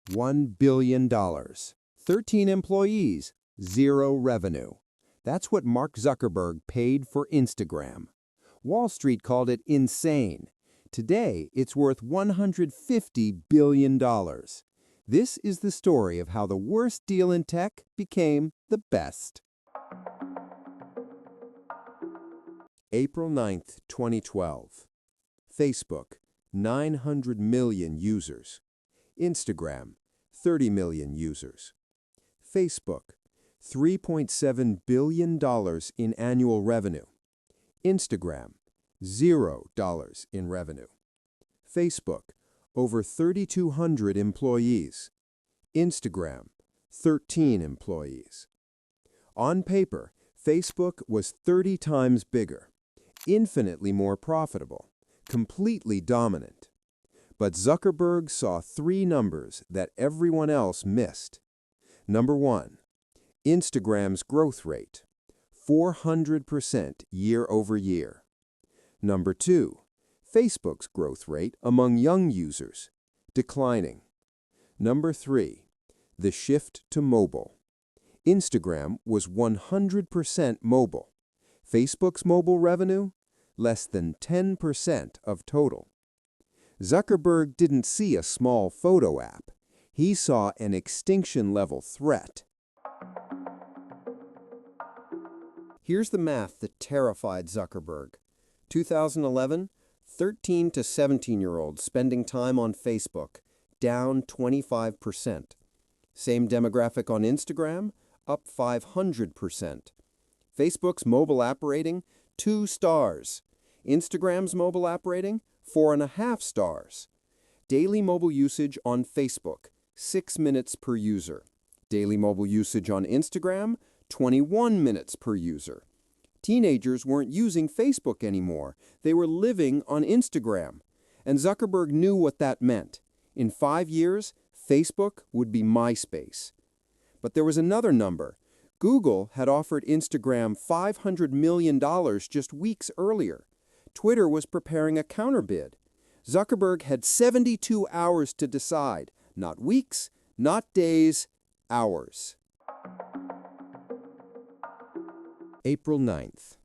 $1 billion. 13 employees, zero revenue. That's what Mark Zuckerberg paid for Instagram. Wall Street called it insane. Today, it's worth $150 billion. This is the story of how the worst deal in tech became the best. April 9th, 2012. Facebook, 900 million users. Instagram, 30 million users. Facebook, $3.7 billion in annual revenue. Instagram, $0 in revenue. Facebook, over 3,200 employees. Instagram, 13 employees. On paper, Facebook was 30 times bigger, infinitely more profitable, completely dominant. But Zuckerberg saw three numbers that everyone else missed. Number one, Instagram's growth rate, 400% year over year. Number two, Facebook's growth rate among young users, declining. Number three, the shift to mobile. Instagram was 100% mobile. Facebook's mobile revenue, less than 10% of total. Zuckerberg didn't see a small photo app. He saw an extinction-level threat. Here's the math that terrified Zuckerberg. 2011, 13 to 17-year-olds spending time on Facebook, down 25%. Same demographic on Instagram, up 500%. Facebook's mobile app rating, 2 stars. Instagram's mobile app rating, 4.5 stars. Daily mobile usage on Facebook, 6 minutes per user. Daily mobile usage on Instagram, 21 minutes per user. Teenagers weren't using Facebook anymore. They were living on Instagram. And Zuckerberg knew what that meant. In 5 years, Facebook would be MySpace. But there was another number. Google had offered Instagram $500 million just weeks earlier. Twitter was preparing a counterbid. Zuckerberg had 72 hours to decide. Not weeks, not days, hours. April 9th.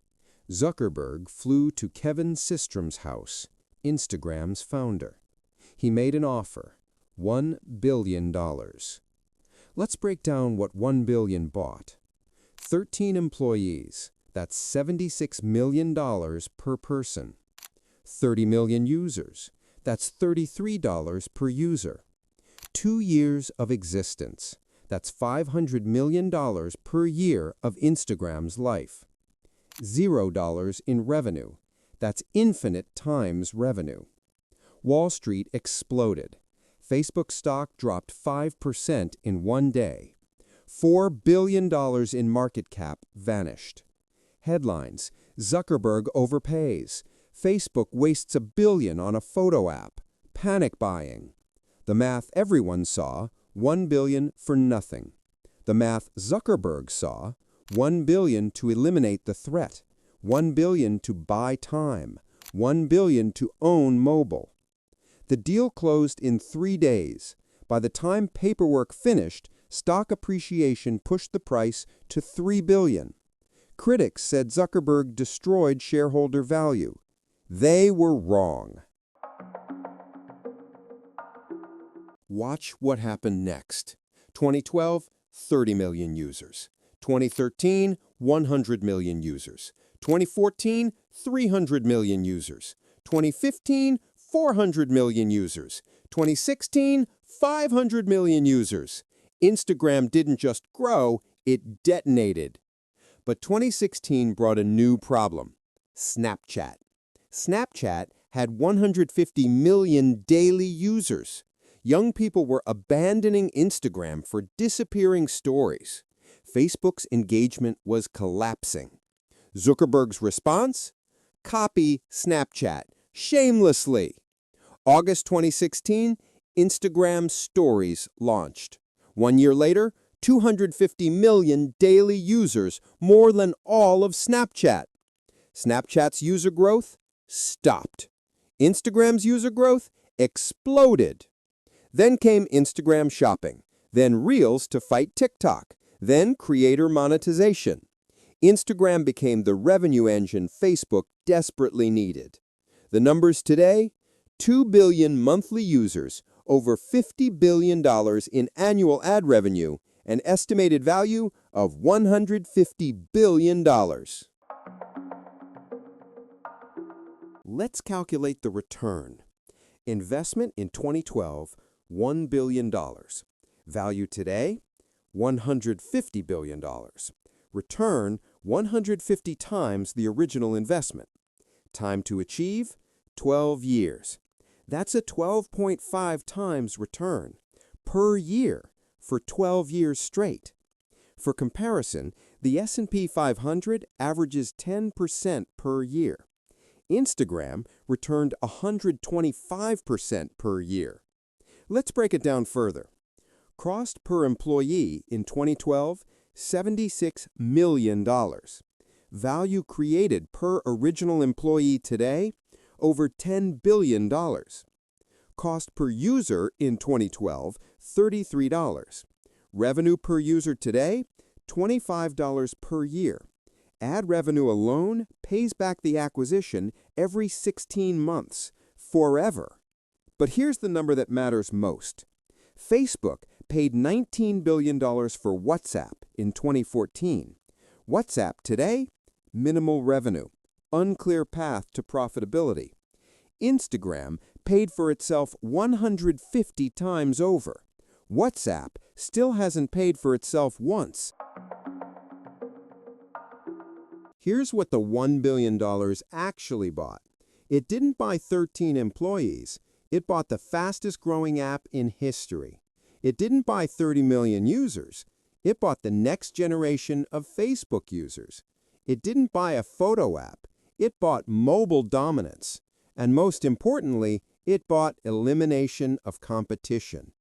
Zuckerberg flew to Kevin Systrom's house, Instagram's founder. He made an offer, $1 billion. Let's break down what $1 billion bought. 13 employees, that's $76 million per person. 30 million users, that's $33 per user. 2 years of existence, that's $500 million per year of Instagram's life. $0 in revenue, that's infinite times revenue. Wall Street exploded. Facebook stock dropped 5% in one day. $4 billion in market cap vanished. Headlines: Zuckerberg overpays. Facebook wastes $1 billion on a photo app. Panic buying. The math everyone saw, $1 billion for nothing. The math Zuckerberg saw, $1 billion to eliminate the threat, $1 billion to buy time, $1 billion to own mobile. The deal closed in 3 days. By the time paperwork finished, stock appreciation pushed the price to $3 billion. Critics said Zuckerberg destroyed shareholder value. They were wrong. Watch what happened next. 2012, 30 million users. 2013, 100 million users. 2014, 300 million users. 2015, 400 million users. 2016, 500 million users. Instagram didn't just grow, it detonated. But 2016 brought a new problem: Snapchat. Snapchat had 150 million daily users. Young people were abandoning Instagram for disappearing stories. Facebook's engagement was collapsing. Zuckerberg's response? Copy Snapchat, shamelessly. August 2016, Instagram Stories launched. 1 year later, 250 million daily users, more than all of Snapchat. Snapchat's user growth stopped. Instagram's user growth exploded. Then came Instagram shopping, then Reels to fight TikTok, then creator monetization. Instagram became the revenue engine Facebook desperately needed. The numbers today? 2 billion monthly users, over $50 billion in annual ad revenue, an estimated value of $150 billion. Let's calculate the return. Investment in 2012, $1 billion. Value today, $150 billion. Return, 150 times the original investment. Time to achieve, 12 years. That's a 12.5 times return per year for 12 years straight. For comparison, the S&P 500 averages 10% per year. Instagram returned 125% per year. Let's break it down further. Cost per employee in 2012, $76 million. Value created per original employee today, over $10 billion. Cost per user in 2012, $33. Revenue per user today, $25 per year. Ad revenue alone pays back the acquisition every 16 months, forever. But here's the number that matters most. Facebook paid $19 billion for WhatsApp in 2014. WhatsApp today, minimal revenue, unclear path to profitability. Instagram paid for itself 150 times over. WhatsApp still hasn't paid for itself once. Here's what the $1 billion actually bought. It didn't buy 13 employees. It bought the fastest growing app in history. It didn't buy 30 million users. It bought the next generation of Facebook users. It didn't buy a photo app. It bought mobile dominance. And most importantly, it bought elimination of competition.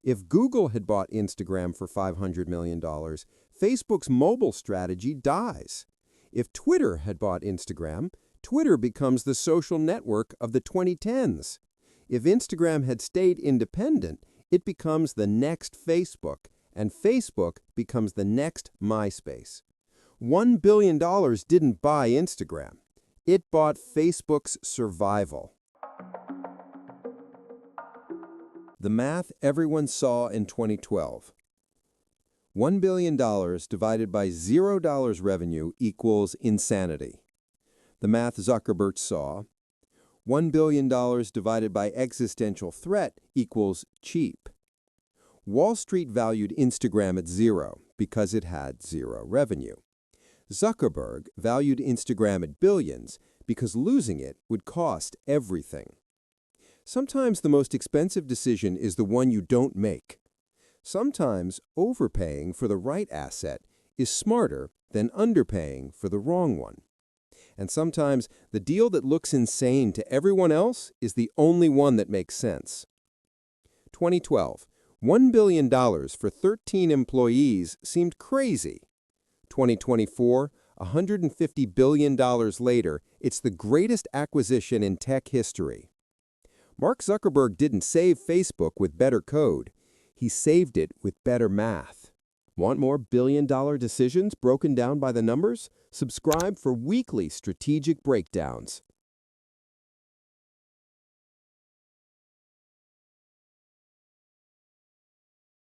If Google had bought Instagram for $500 million, Facebook's mobile strategy dies. If Twitter had bought Instagram, Twitter becomes the social network of the 2010s. If Instagram had stayed independent, it becomes the next Facebook, and Facebook becomes the next MySpace. $1 billion didn't buy Instagram. It bought Facebook's survival. The math everyone saw in 2012. $1 billion divided by $0 revenue equals insanity. The math Zuckerberg saw. $1 billion divided by existential threat equals cheap. Wall Street valued Instagram at zero because it had zero revenue. Zuckerberg valued Instagram at billions because losing it would cost everything. Sometimes the most expensive decision is the one you don't make. Sometimes overpaying for the right asset is smarter than underpaying for the wrong one. And sometimes the deal that looks insane to everyone else is the only one that makes sense. 2012, $1 billion for 13 employees seemed crazy. 2024, $150 billion later, it's the greatest acquisition in tech history. Mark Zuckerberg didn't save Facebook with better code. He saved it with better math. Want more billion-dollar decisions broken down by the numbers? Subscribe for weekly strategic breakdowns.